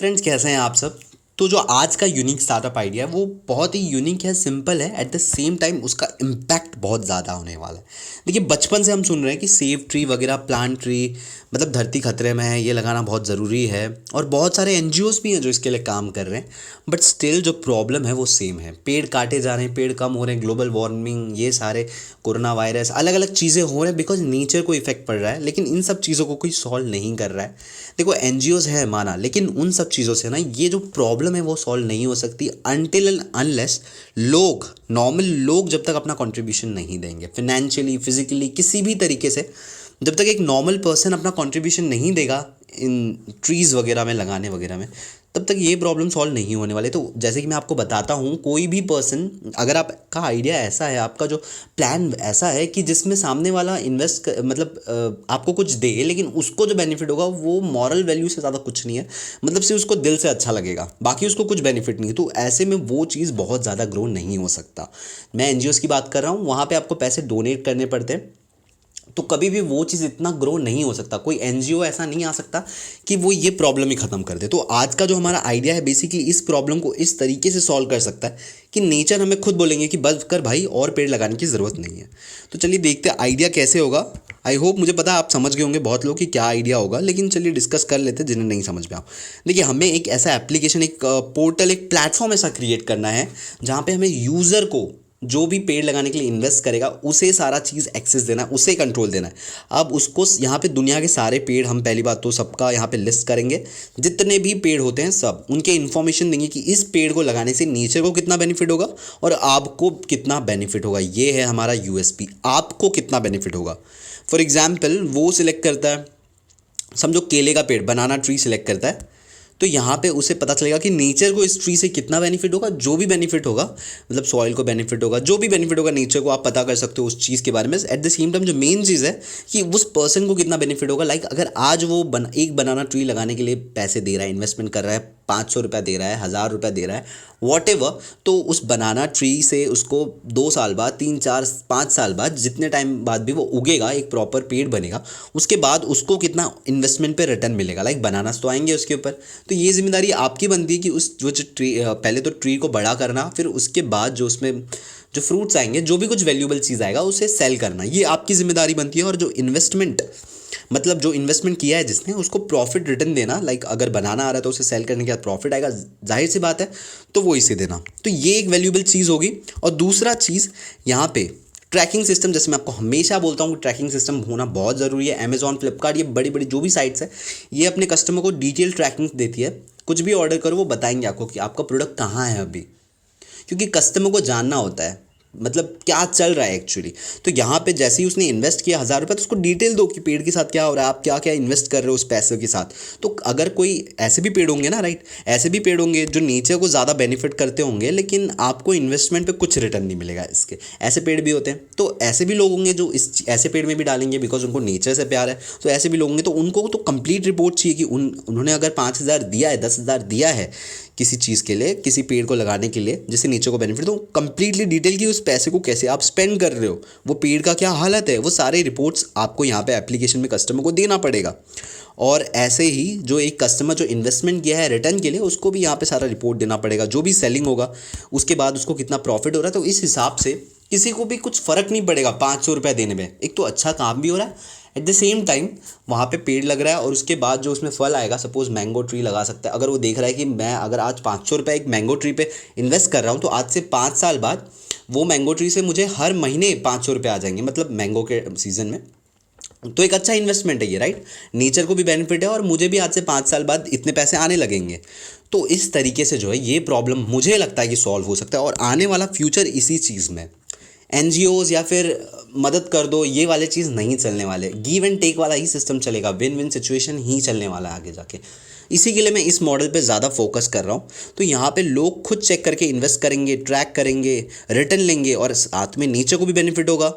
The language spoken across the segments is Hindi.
फ्रेंड्स, कैसे हैं आप सब। तो जो आज का यूनिक स्टार्टअप आइडिया है वो बहुत ही यूनिक है, सिंपल है, एट द सेम टाइम उसका इम्पैक्ट बहुत ज़्यादा होने वाला है। देखिए, बचपन से हम सुन रहे हैं कि सेव ट्री वगैरह, प्लांट ट्री, मतलब धरती खतरे में है, ये लगाना बहुत ज़रूरी है। और बहुत सारे एनजीओज भी हैं जो इसके लिए काम कर रहे हैं। बट स्टिल जो प्रॉब्लम है वो सेम है। पेड़ काटे जा रहे हैं, पेड़ कम हो रहे हैं, ग्लोबल वार्मिंग, ये सारे कोरोना वायरस, अलग अलग चीज़ें हो रहे हैं बिकॉज नेचर को इफेक्ट पड़ रहा है। लेकिन इन सब चीज़ों को कोई सॉल्व नहीं कर रहा है। देखो, एनजीओज है माना, लेकिन उन सब चीज़ों से ना ये जो प्रॉब्लम है वो सॉल्व नहीं हो सकती अनटिल एंड अनलेस लोग, नॉर्मल लोग जब तक अपना कंट्रीब्यूशन नहीं देंगे, फिनेंशियली, फिजिकली, किसी भी तरीके से। जब तक एक नॉर्मल पर्सन अपना कंट्रीब्यूशन नहीं देगा इन ट्रीज़ वगैरह में लगाने वगैरह में, तब तक ये प्रॉब्लम सॉल्व नहीं होने वाले। तो जैसे कि मैं आपको बताता हूँ, कोई भी पर्सन, अगर आपका आइडिया ऐसा है, आपका जो प्लान ऐसा है कि जिसमें सामने वाला मतलब आपको कुछ दे, लेकिन उसको जो बेनिफिट होगा वो मॉरल वैल्यू से ज़्यादा कुछ नहीं है, मतलब सिर्फ उसको दिल से अच्छा लगेगा, बाकी उसको कुछ बेनिफिट नहीं है, तो ऐसे में वो चीज़ बहुत ज़्यादा ग्रो नहीं हो सकता। मैं एनजीओज़ की बात कर रहा हूँ, वहाँ पे आपको पैसे डोनेट करने पड़ते हैं, तो कभी भी वो चीज़ इतना ग्रो नहीं हो सकता। कोई एनजीओ ऐसा नहीं आ सकता कि वो ये प्रॉब्लम ही ख़त्म कर दे। तो आज का जो हमारा आइडिया है बेसिकली इस प्रॉब्लम को इस तरीके से सॉल्व कर सकता है कि नेचर हमें खुद बोलेंगे कि बस कर भाई, और पेड़ लगाने की ज़रूरत नहीं है। तो चलिए देखते हैं आइडिया कैसे होगा। आई होप, मुझे पता है आप समझ गए होंगे बहुत लोग कि क्या आइडिया होगा, लेकिन चलिए डिस्कस कर लेते हैं जिन्हें नहीं समझ में आओ। देखिए, हमें एक ऐसा एप्लीकेशन, एक पोर्टल, एक प्लेटफॉर्म ऐसा क्रिएट करना है जहाँ पे हमें यूज़र को, जो भी पेड़ लगाने के लिए इन्वेस्ट करेगा, उसे सारा चीज़ एक्सेस देना है, उसे कंट्रोल देना है। अब उसको यहाँ पे दुनिया के सारे पेड़, हम पहली बात तो सबका यहाँ पे लिस्ट करेंगे, जितने भी पेड़ होते हैं सब, उनके इन्फॉर्मेशन देंगे कि इस पेड़ को लगाने से नेचर को कितना बेनिफिट होगा और आपको कितना बेनिफिट होगा। ये है हमारा यूएसपी, आपको कितना बेनिफिट होगा। फॉर एग्जाम्पल, वो सिलेक्ट करता है, समझो केले का पेड़, बनाना ट्री सिलेक्ट करता है, तो यहाँ पे उसे पता चलेगा कि नेचर को इस ट्री से कितना बेनिफिट होगा। जो भी बेनिफिट होगा, मतलब सॉइल को बेनिफिट होगा, जो भी बेनिफिट होगा नेचर को, आप पता कर सकते हो उस चीज़ के बारे में। एट द सेम टाइम जो मेन चीज़ है कि उस पर्सन को कितना बेनिफिट होगा। लाइक अगर आज वो एक बनाना ट्री लगाने के लिए पैसे दे रहा है, इन्वेस्टमेंट कर रहा है, 500 रुपया दे रहा है, 1000 रुपया दे रहा है, वॉट एवर, तो उस बनाना ट्री से उसको 2 साल बाद, 3, 4, 5 साल बाद, जितने टाइम बाद भी वो उगेगा, एक प्रॉपर पेड़ बनेगा, उसके बाद उसको कितना इन्वेस्टमेंट पे रिटर्न मिलेगा। लाइक बनानास तो आएंगे उसके ऊपर। तो ये जिम्मेदारी आपकी बनती है कि उस जो ट्री, पहले तो ट्री को बड़ा करना, फिर उसके बाद जो उसमें जो फ्रूट्स आएंगे, जो भी कुछ वैल्यूएबल चीज़ आएगा, उसे सेल करना, ये आपकी जिम्मेदारी बनती है। और जो इन्वेस्टमेंट, मतलब जो इन्वेस्टमेंट किया है जिसने, उसको प्रॉफिट रिटर्न देना। लाइक अगर बनाना आ रहा है तो उसे सेल करने के बाद प्रॉफिट आएगा, जाहिर सी बात है, तो वो इसे देना। तो ये एक वैल्यूएबल चीज़ होगी। और दूसरा चीज़ यहाँ पे ट्रैकिंग सिस्टम, जैसे मैं आपको हमेशा बोलता हूँ कि ट्रैकिंग सिस्टम होना बहुत ज़रूरी है। अमेजॉन, फ्लिपकार्ट, ये बड़ी बड़ी जो भी साइट्स है, ये अपने कस्टमर को डिटेल ट्रैकिंग देती है। कुछ भी ऑर्डर करो, वो बताएंगे आपको कि आपका प्रोडक्ट कहाँ है अभी, क्योंकि कस्टमर को जानना होता है मतलब क्या चल रहा है एक्चुअली। तो यहाँ पे जैसे ही उसने इन्वेस्ट किया 1000 रुपये, तो उसको डिटेल दो कि पेड़ के साथ क्या हो रहा है, आप क्या क्या इन्वेस्ट कर रहे हो उस पैसे के साथ। तो अगर कोई ऐसे भी पेड़ होंगे ना, राइट, ऐसे भी पेड़ होंगे जो नेचर को ज़्यादा बेनिफिट करते होंगे, लेकिन आपको इन्वेस्टमेंट पे कुछ रिटर्न नहीं मिलेगा इसके, ऐसे पेड़ भी होते हैं। तो ऐसे भी लोग होंगे जो इस ऐसे पेड़ में भी डालेंगे बिकॉज उनको नेचर से प्यार है। तो ऐसे भी लोग होंगे, तो उनको तो कंप्लीट रिपोर्ट चाहिए कि उन्होंने अगर 5000 दिया है, 10,000 दिया है किसी चीज़ के लिए, किसी पेड़ को लगाने के लिए जिससे नेचर को बेनिफिट, तो कंप्लीटली डिटेल की उस पैसे को कैसे आप स्पेंड कर रहे हो, वो पेड़ का क्या हालत है, वो सारे रिपोर्ट्स आपको यहाँ पे एप्लीकेशन में कस्टमर को देना पड़ेगा। और ऐसे ही जो एक कस्टमर जो इन्वेस्टमेंट किया है रिटर्न के लिए, उसको भी यहाँ पे सारा रिपोर्ट देना पड़ेगा, जो भी सेलिंग होगा उसके बाद उसको कितना प्रॉफिट हो रहा है। तो इस हिसाब से किसी को भी कुछ फ़र्क नहीं पड़ेगा 500 रुपये देने में। एक तो अच्छा काम भी हो रहा है, एट द सेम टाइम वहाँ पे पेड़ लग रहा है, और उसके बाद जो उसमें फल आएगा, सपोज मैंगो ट्री लगा सकता है। अगर वो देख रहा है कि मैं अगर आज 500 रुपये एक मैंगो ट्री पे इन्वेस्ट कर रहा हूँ, तो आज से 5 साल बाद वो मैंगो ट्री से मुझे हर महीने 500 रुपये आ जाएंगे, मतलब मैंगो के सीज़न में। तो एक अच्छा इन्वेस्टमेंट है ये, राइट, नेचर को भी बेनिफिट है और मुझे भी आज से 5 साल बाद इतने पैसे आने लगेंगे। तो इस तरीके से जो है ये प्रॉब्लम मुझे लगता है कि सॉल्व हो सकता है। और आने वाला फ्यूचर इसी चीज़ में, एनजीओज या फिर मदद कर दो, ये वाले चीज़ नहीं चलने वाले, गिव एंड टेक वाला ही सिस्टम चलेगा, विन विन सिचुएशन ही चलने वाला है आगे जाके। इसी के लिए मैं इस मॉडल पे ज़्यादा फोकस कर रहा हूँ। तो यहाँ पे लोग खुद चेक करके इन्वेस्ट करेंगे, ट्रैक करेंगे, रिटर्न लेंगे, और साथ में नेचर को भी बेनिफिट होगा।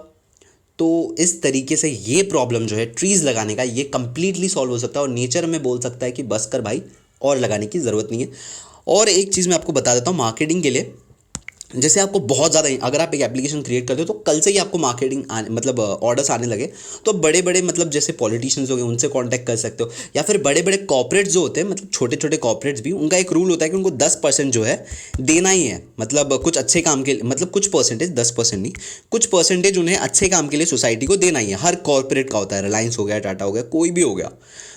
तो इस तरीके से ये प्रॉब्लम जो है ट्रीज़ लगाने का, ये कंप्लीटली सॉल्व हो सकता है, और नेचर हमें बोल सकता है कि बस कर भाई, और लगाने की ज़रूरत नहीं है। और एक चीज़ मैं आपको बता देता हूँ मार्केटिंग के लिए, जैसे आपको बहुत ज़्यादा, अगर आप एक एप्लीकेशन क्रिएट करते हो तो कल से ही आपको मार्केटिंग आने मतलब ऑर्डर्स आने लगे, तो बड़े बड़े मतलब जैसे पॉलिटिशियंस हो गए उनसे कांटेक्ट कर सकते हो, या फिर बड़े बड़े कॉर्पोरेट्स जो होते हैं, मतलब छोटे छोटे कॉर्पोरेट्स भी, उनका एक रूल होता है कि उनको 10% जो है देना ही है, मतलब कुछ अच्छे काम के लिए, मतलब कुछ परसेंटेज, 10% नहीं, कुछ परसेंटेज उन्हें अच्छे काम के लिए सोसाइटी को देना ही है। हर कॉर्पोरेट का होता है, रिलायंस हो गया, टाटा हो गया, कोई भी हो गया।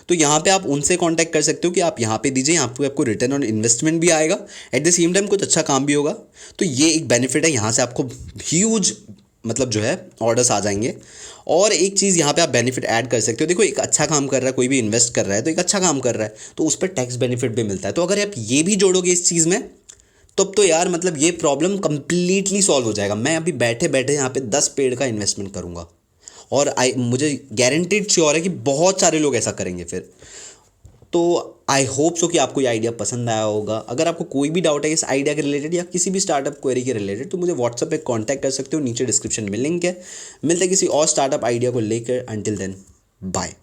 तो यहाँ पे आप उनसे कांटेक्ट कर सकते हो कि आप यहाँ पे दीजिए, यहाँ पे आपको रिटर्न ऑन इन्वेस्टमेंट भी आएगा, एट द सेम टाइम कुछ अच्छा काम भी होगा। तो ये एक बेनिफिट है, यहाँ से आपको ह्यूज मतलब जो है ऑर्डर्स आ जाएंगे। और एक चीज़ यहाँ पे आप बेनिफिट ऐड कर सकते हो, देखो एक अच्छा काम कर रहा है, कोई भी इन्वेस्ट कर रहा है तो एक अच्छा काम कर रहा है, तो उस पर टैक्स बेनिफिट भी मिलता है। तो अगर आप ये भी जोड़ोगे इस चीज़ में, तब तो यार मतलब ये प्रॉब्लम कंप्लीटली सॉल्व हो जाएगा। मैं अभी बैठे बैठे यहाँ पे 10 पेड़ का इन्वेस्टमेंट करूँगा, और आई मुझे गारंटीड श्योर है कि बहुत सारे लोग ऐसा करेंगे फिर। तो आई होप सो कि आपको ये आइडिया पसंद आया होगा। अगर आपको कोई भी डाउट है इस आइडिया के रिलेटेड या किसी भी स्टार्टअप क्वेरी के रिलेटेड, तो मुझे व्हाट्सएप पे कांटेक्ट कर सकते हो, नीचे डिस्क्रिप्शन में लिंक है। मिलते हैं किसी और स्टार्टअप आइडिया को लेकर, अंटिल देन बाय।